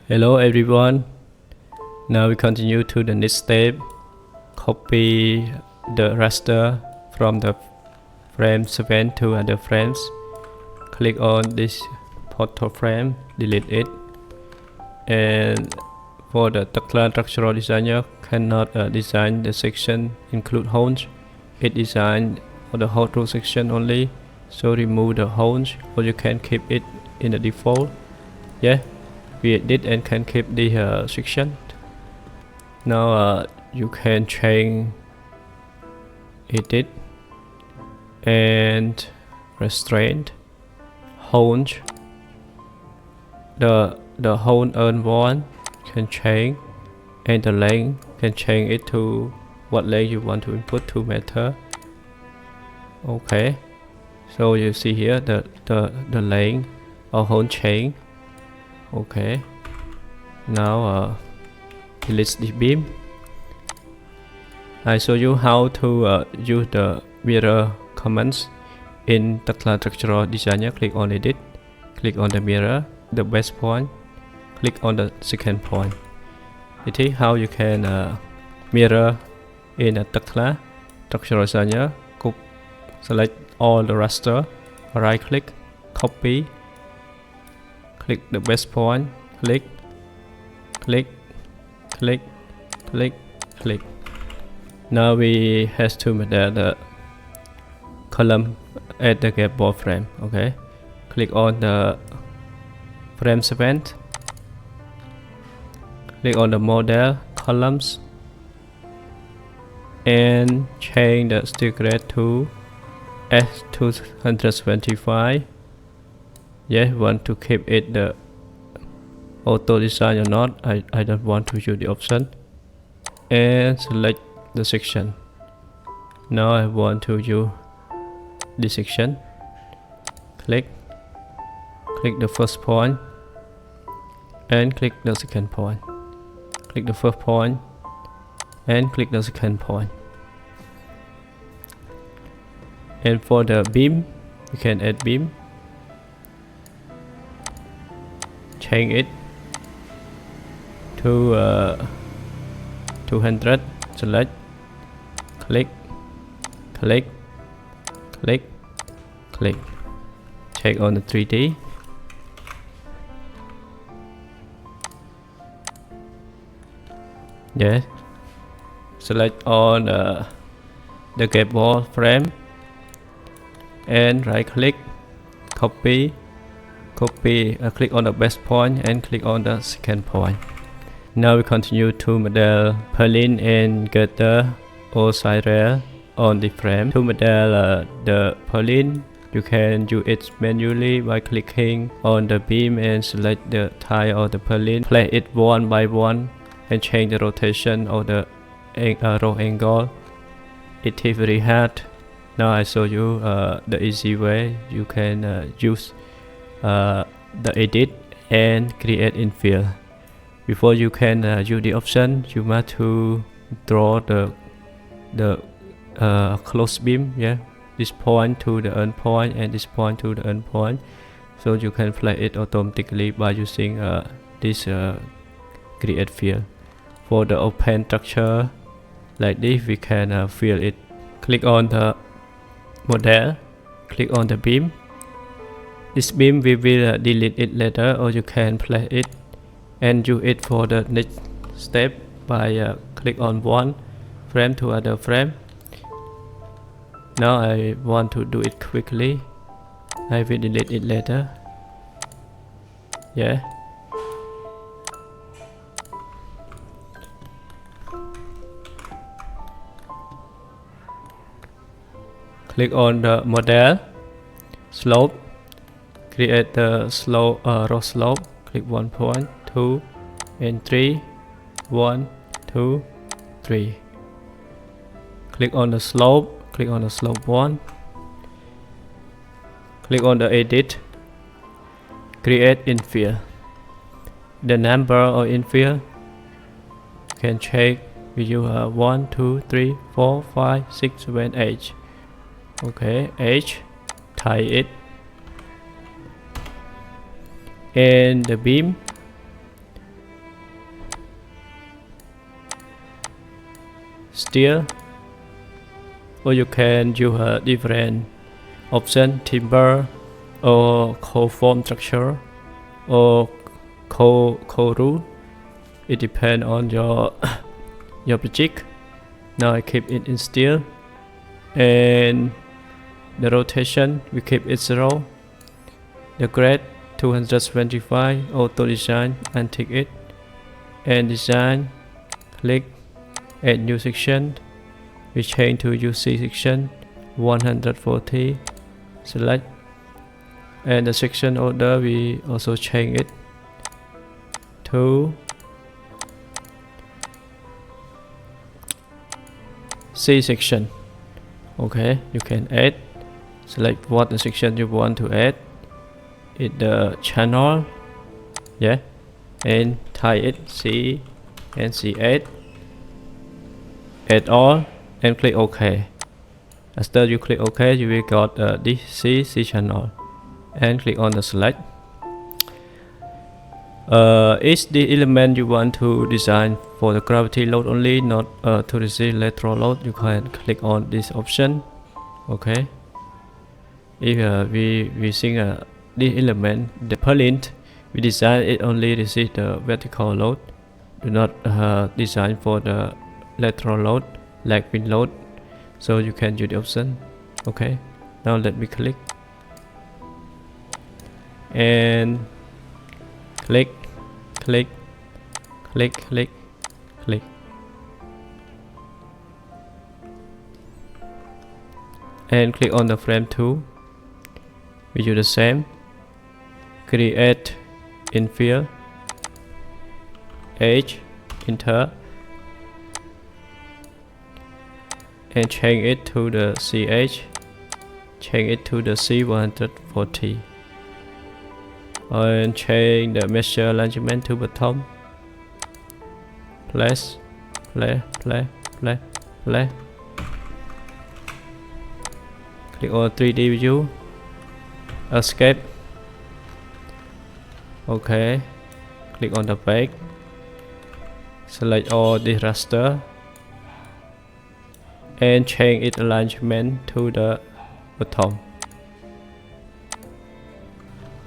Hello everyone. Now we continue to the next step. Copy the raster from the frame 7 to other frames. Click on this photo frame, delete it. And for the Tekla Structural Designer cannot design the section include holes. It designed for the whole row section only. So remove the holes, or you can keep it in the default. Yeah, we edit and can keep the section. Now you can change edit and restraint holes. The hole earn one can change, and the length can change it to what length you want to input to meter. Okay, so you see here the length of hole change. Okay, now delete the beam. I show you how to use the mirror commands in Tekla Structural Designer. Click on edit, click on the mirror, the base point, click on the second point. It is how you can mirror in a Tekla Structural Designer. Select all the raster, right click, copy, click the base point, click, click, click, click, click. Now we have to make the column at the gapboard frame. Okay, click on the frame 7, click on the model columns, and change the stick rate to S225. Yeah, want to keep it the auto design or not. I don't want to use the option, and select the section. Now I want to use this section. Click the first point and click the second point. Click the first point and click the second point. And for the beam, you can add beam. Change it to 200. Select, click, click, click, click. Check on the 3D. Yes. Select on the gapboard frame and right click, copy, click on the base point and click on the second point. Now we continue to model Purlins and Girts or side rail on the frame. To model the Purlins, you can use it manually by clicking on the beam and select the type of the Purlins. Place it one by one and change the rotation of the row angle. It is very hard. Now I show you the easy way. You can use the edit and create infill. Before you can use the option, you must to draw the close beam. Yeah, this point to the end point and this point to the end point. So you can place it automatically by using this create fill. For the open structure like this, we can fill it. Click on the model, click on the beam. This beam we will delete it later, or you can place it and use it for the next step by click on one frame to other frame. Now I want to do it quickly. I will delete it later. Yeah. Click on the model, slope, create the slope row slope. Click 1 point, 2 and 3, 1, 2, 3. Click on the slope, click on the slope 1. Click on the edit, create infill. The number of infill you can check with you 1, 2, 3, 4, 5, 6, 7, 8. Okay, H, tie it. And the beam steel, or you can use a different option, timber or cold form structure or cold roof. It depends on your your project. Now I keep it in steel, and the rotation we keep it 0. The grade 225, auto design, and tick it, and design, click, add new section. We change to UC section 140, select, and the section order we also change it to C section. Okay, you can add, select what the section you want to add, it the channel, yeah, and type it C and C8, add all, and click OK. After you click OK, you will got this C channel, and click on the select. Is the element you want to design for the gravity load only, not to receive lateral load, you can click on this option. Okay, if we think this element, the Purlins, we design it only receive the vertical load, do not design for the lateral load like wind load, so you can use the option. Okay, now let me click and click, click, click, click, click, and click on the frame tool. We do the same, create infill, edge, enter, and change it to the CH, change it to the C140, and change the measure alignment to bottom, place, play, play, play, play. Click on 3D view, escape. Okay, click on the back, select all the raster, and change its alignment to the bottom.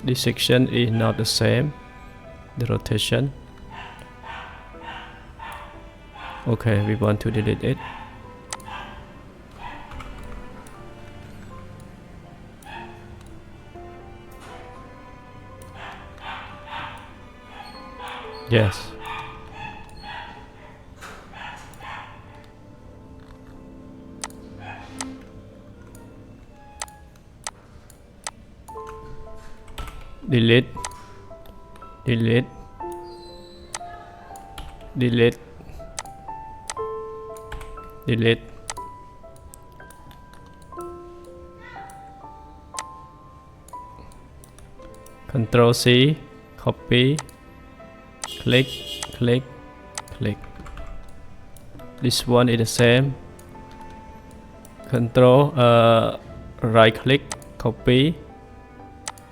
This section is not the same, the rotation. Okay, we want to delete it. Yes. Delete, delete, delete, delete. Control C, copy, click, click, click. This one is the same. Control right click, copy,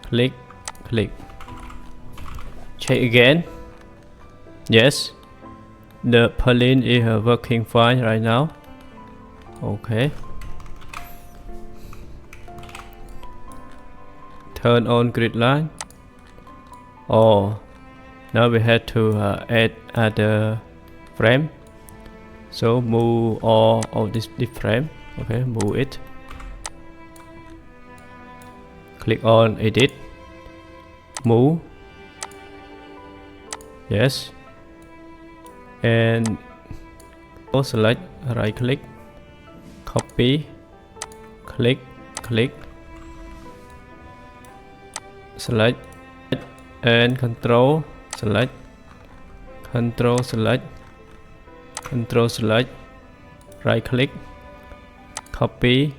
click, click. Check again. Yes, the Purlins is working fine right now. Okay, turn on grid line. Oh, now we have to add other frame, so move all of this frame. Okay, move it, click on edit, move, yes, and select, right click, copy, click, click, select, and control select, control select, control select, right click, copy,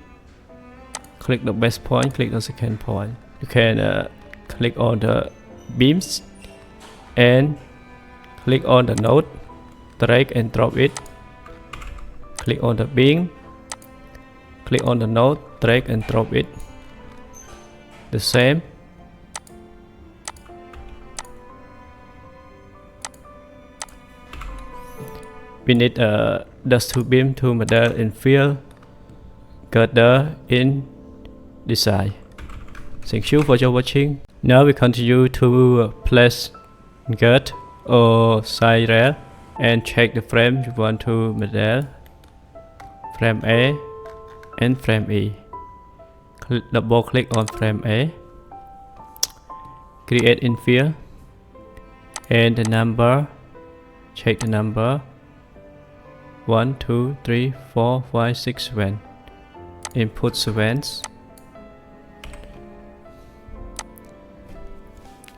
click the best point, click the second point. You can click on the beams and click on the node, drag and drop it, click on the beam, click on the node, drag and drop it. The same. we need a dust beam to model in field girder in design. Thank you for your watching. Now we continue to place gird or side rail and check the frame you want to model, frame A and frame E. Double click on frame A, create in field, and the number, check the number 1, 2, 3, 4, 5, 6, 7. Input 7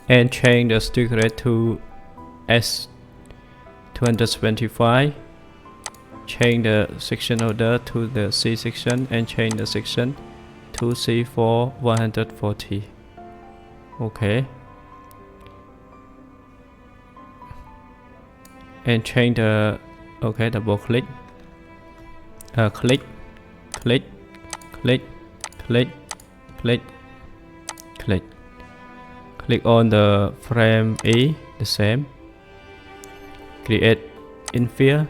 and change the stick rate to S225. Change the section order to the C section and change the section to C4 140. Okay. And change the, okay, double click, click, click, click, click, click, click. Click on the frame E, the same. Create infill,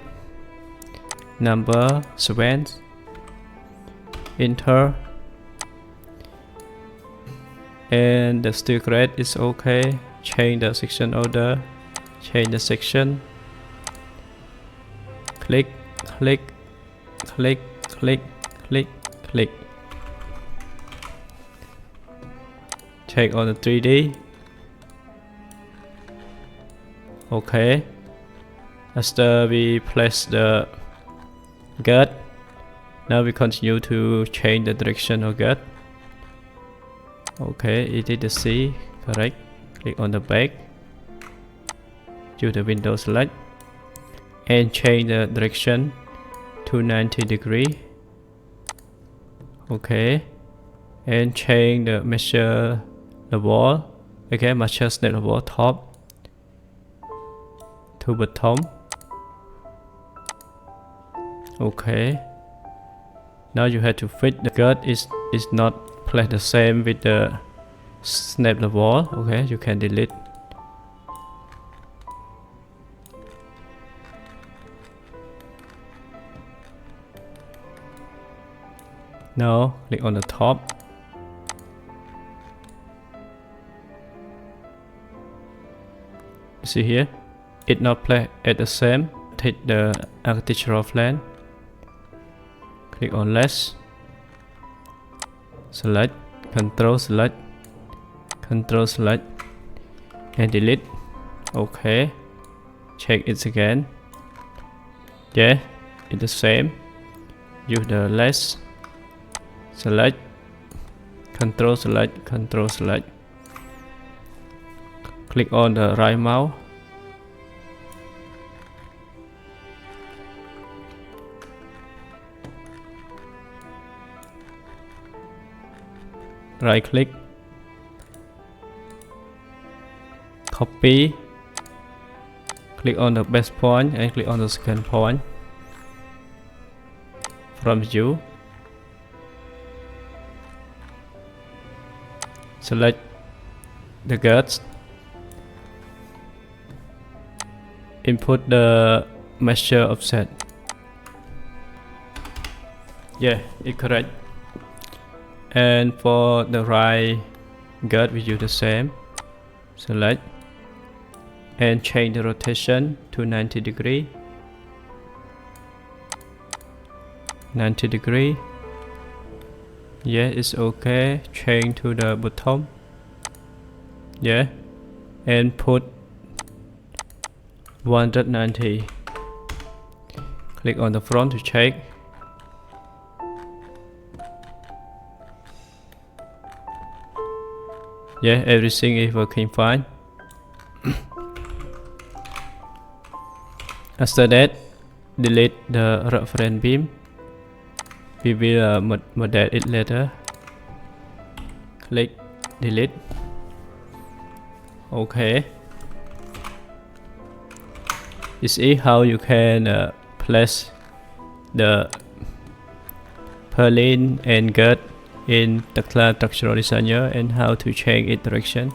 number 7, enter, and the stick rate is okay. Change the section order, change the section, click, click, click, click, click, click. Check on the 3D. Okay. After we place the gird, now we continue to change the direction of gird. Okay, edit the C, correct. Click on the back, choose the window select, and change the direction to 90 degree. Okay, and change the measure the wall. Okay, measure snap the wall top to bottom. Okay, now you have to fit the gird is not placed the same with the snap the wall. Okay, you can delete. Now click on the top. See here, it not placed at the same. Take the architectural plan. Click on less. Select, control select, and delete. Okay, check it again. Yeah, it's the same. Use the less. Select, control select, click on the right mouse, right click, copy, click on the best point and click on the second point from view. Select the girds, input the measure offset. Yeah, it's correct. And for the right gird we use the same. Select and change the rotation to 90 degree. 90 degree. Yeah, it's okay. Change to the bottom. Yeah, and put 190. Click on the front to check. Yeah, everything is working fine. After that, delete the reference beam. We will model it later. Click delete. Okay. This is how you can place the Purlins and Girts in Tekla Structural Designer and how to change its direction.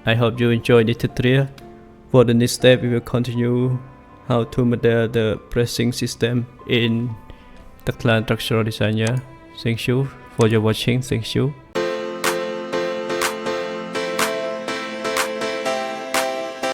I hope you enjoyed this tutorial. For the next step, we will continue how to model the pressing system in Tekla Structural Designer. Thank you for your watching. Thank you.